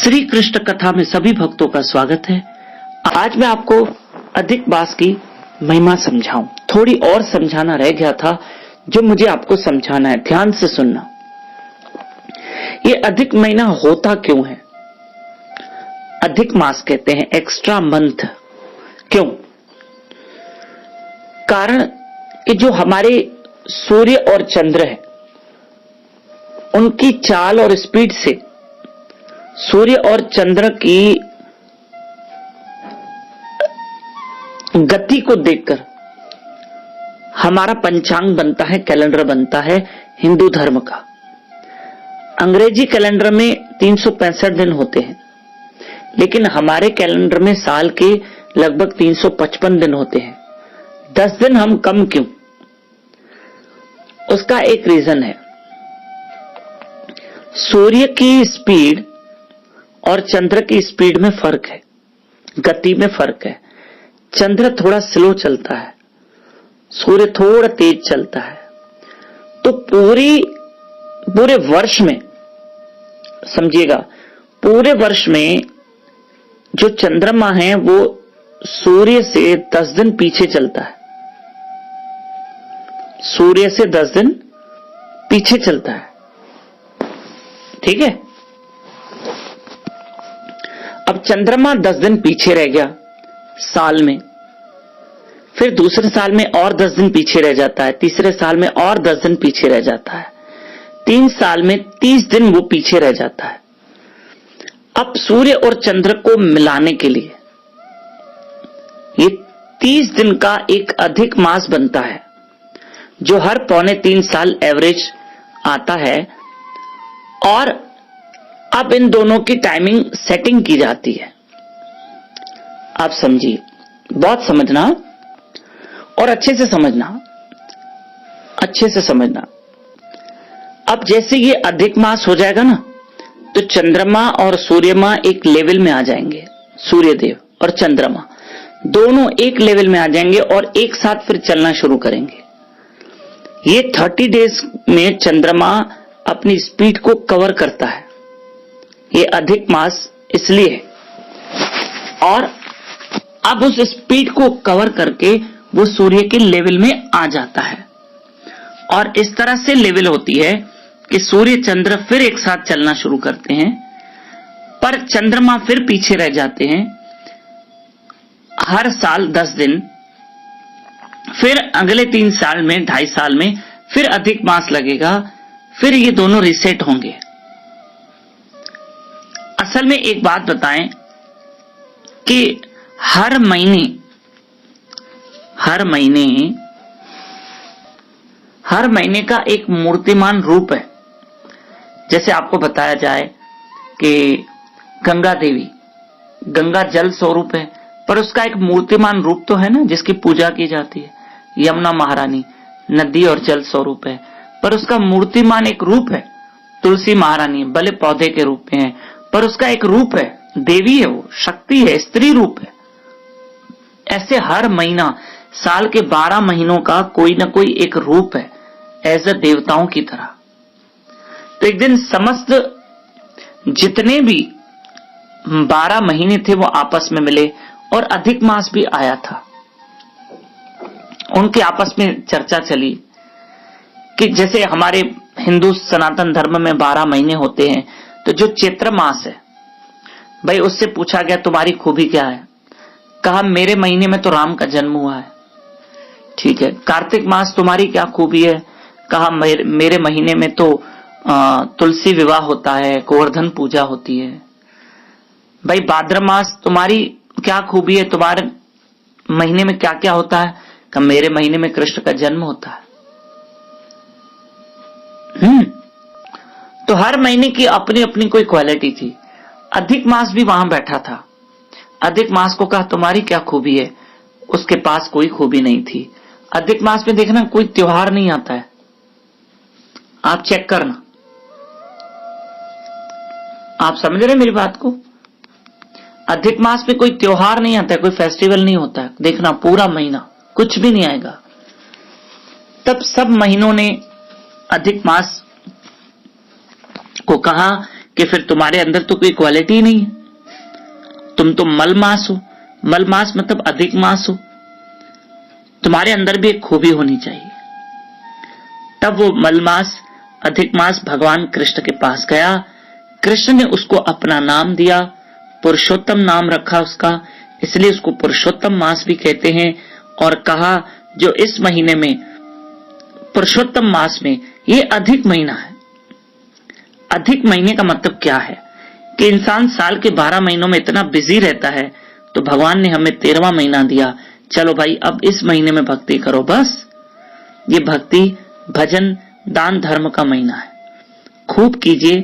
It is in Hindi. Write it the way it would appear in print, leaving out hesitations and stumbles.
श्री कृष्ण कथा में सभी भक्तों का स्वागत है। आज मैं आपको अधिक मास की महिमा समझाऊं। थोड़ी और समझाना रह गया था जो मुझे आपको समझाना है, ध्यान से सुनना। ये अधिक महीना होता क्यों है? अधिक मास कहते हैं, एक्स्ट्रा मंथ। क्यों? कारण ये जो हमारे सूर्य और चंद्र है, उनकी चाल और स्पीड से सूर्य और चंद्र की गति को देखकर हमारा पंचांग बनता है, कैलेंडर बनता है हिंदू धर्म का। अंग्रेजी कैलेंडर में 365 दिन होते हैं, लेकिन हमारे कैलेंडर में साल के लगभग 355 दिन होते हैं। 10 दिन हम कम क्यों? उसका एक रीजन है। सूर्य की स्पीड और चंद्र की स्पीड में फर्क है, गति में फर्क है। चंद्र थोड़ा स्लो चलता है, सूर्य थोड़ा तेज चलता है। तो पूरे वर्ष में, समझिएगा, पूरे वर्ष में जो चंद्रमा है वो सूर्य से 10 दिन पीछे चलता है। सूर्य से 10 दिन पीछे चलता है, ठीक है। अब चंद्रमा 10 दिन पीछे रह गया साल में, फिर दूसरे साल में और 10 दिन पीछे रह जाता है, तीसरे साल में और 10 दिन पीछे रह जाता है, 3 साल में 30 दिन वो पीछे रह जाता है। अब सूर्य और चंद्र को मिलाने के लिए ये 30 दिन का एक अधिक मास बनता है, जो हर 2.25 साल एवरेज आता है। और अब इन दोनों की टाइमिंग सेटिंग की जाती है। आप समझिए, बहुत समझना और अच्छे से समझना, अच्छे से समझना। अब जैसे ये अधिक मास हो जाएगा ना, तो चंद्रमा और सूर्यमा एक लेवल में आ जाएंगे। सूर्यदेव और चंद्रमा दोनों एक लेवल में आ जाएंगे और एक साथ फिर चलना शुरू करेंगे। ये 30 डेज में चंद्रमा अपनी स्पीड को कवर करता है। ये अधिक मास इसलिए है। और अब उस स्पीड को कवर करके वो सूर्य के लेवल में आ जाता है। और इस तरह से लेवल होती है कि सूर्य चंद्र फिर एक साथ चलना शुरू करते हैं, पर चंद्रमा फिर पीछे रह जाते हैं हर साल 10 दिन। फिर अगले 3 साल में, 2.5 साल में फिर अधिक मास लगेगा, फिर ये दोनों रीसेट होंगे। असल में एक बात बताएं कि हर महीने का एक मूर्तिमान रूप है। जैसे आपको बताया जाए कि गंगा देवी, गंगा जल स्वरूप है, पर उसका एक मूर्तिमान रूप तो है ना, जिसकी पूजा की जाती है। यमुना महारानी नदी और जल स्वरूप है, पर उसका मूर्तिमान एक रूप है। तुलसी महारानी भले पौधे के रूप में है, पर उसका एक रूप है, देवी है, वो शक्ति है, स्त्री रूप है। ऐसे हर महीना, साल के 12 महीनों का कोई ना कोई एक रूप है, एज अ देवताओं की तरह। तो एक दिन समस्त जितने भी 12 महीने थे वो आपस में मिले और अधिक मास भी आया था। उनके आपस में चर्चा चली कि जैसे हमारे हिंदू सनातन धर्म में 12 महीने होते हैं, तो जो चैत्र मास है, भाई उससे पूछा गया तुम्हारी खूबी क्या है? कहा मेरे महीने में तो राम का जन्म हुआ है। ठीक है। कार्तिक मास तुम्हारी क्या खूबी है? कहा मेरे महीने में तो तुलसी विवाह होता है, गोवर्धन पूजा होती है। भाई भाद्र मास तुम्हारी क्या खूबी है? तुम्हारे महीने में क्या क्या होता है? कहा मेरे महीने में कृष्ण का जन्म होता है। तो हर महीने की अपनी अपनी कोई क्वालिटी थी। अधिक मास भी वहां बैठा था। अधिक मास को कहा तुम्हारी क्या खूबी है? उसके पास कोई खूबी नहीं थी। अधिक मास में देखना कोई त्योहार नहीं आता है, आप चेक करना। आप समझ रहे मेरी बात को? अधिक मास में कोई त्योहार नहीं आता है, कोई फेस्टिवल नहीं होता है। देखना पूरा महीना कुछ भी नहीं आएगा। तब सब महीनों ने अधिक मास को कहा कि फिर तुम्हारे अंदर तो कोई क्वालिटी नहीं है, तुम तो मलमास हो। मलमास मतलब अधिक मास हो, तुम्हारे अंदर भी एक खूबी होनी चाहिए। तब वो मलमास अधिक मास भगवान कृष्ण के पास गया। कृष्ण ने उसको अपना नाम दिया, पुरुषोत्तम नाम रखा उसका, इसलिए उसको पुरुषोत्तम मास भी कहते हैं। और कहा जो इस महीने में पुरुषोत्तम मास में ये अधिक महीना है। अधिक महीने का मतलब क्या है कि इंसान साल के 12 महीनों में इतना बिजी रहता है, तो भगवान ने हमें 13वां महीना दिया, चलो भाई अब इस महीने में भक्ति करो। बस ये भक्ति, भजन, दान, धर्म का महीना है, खूब कीजिए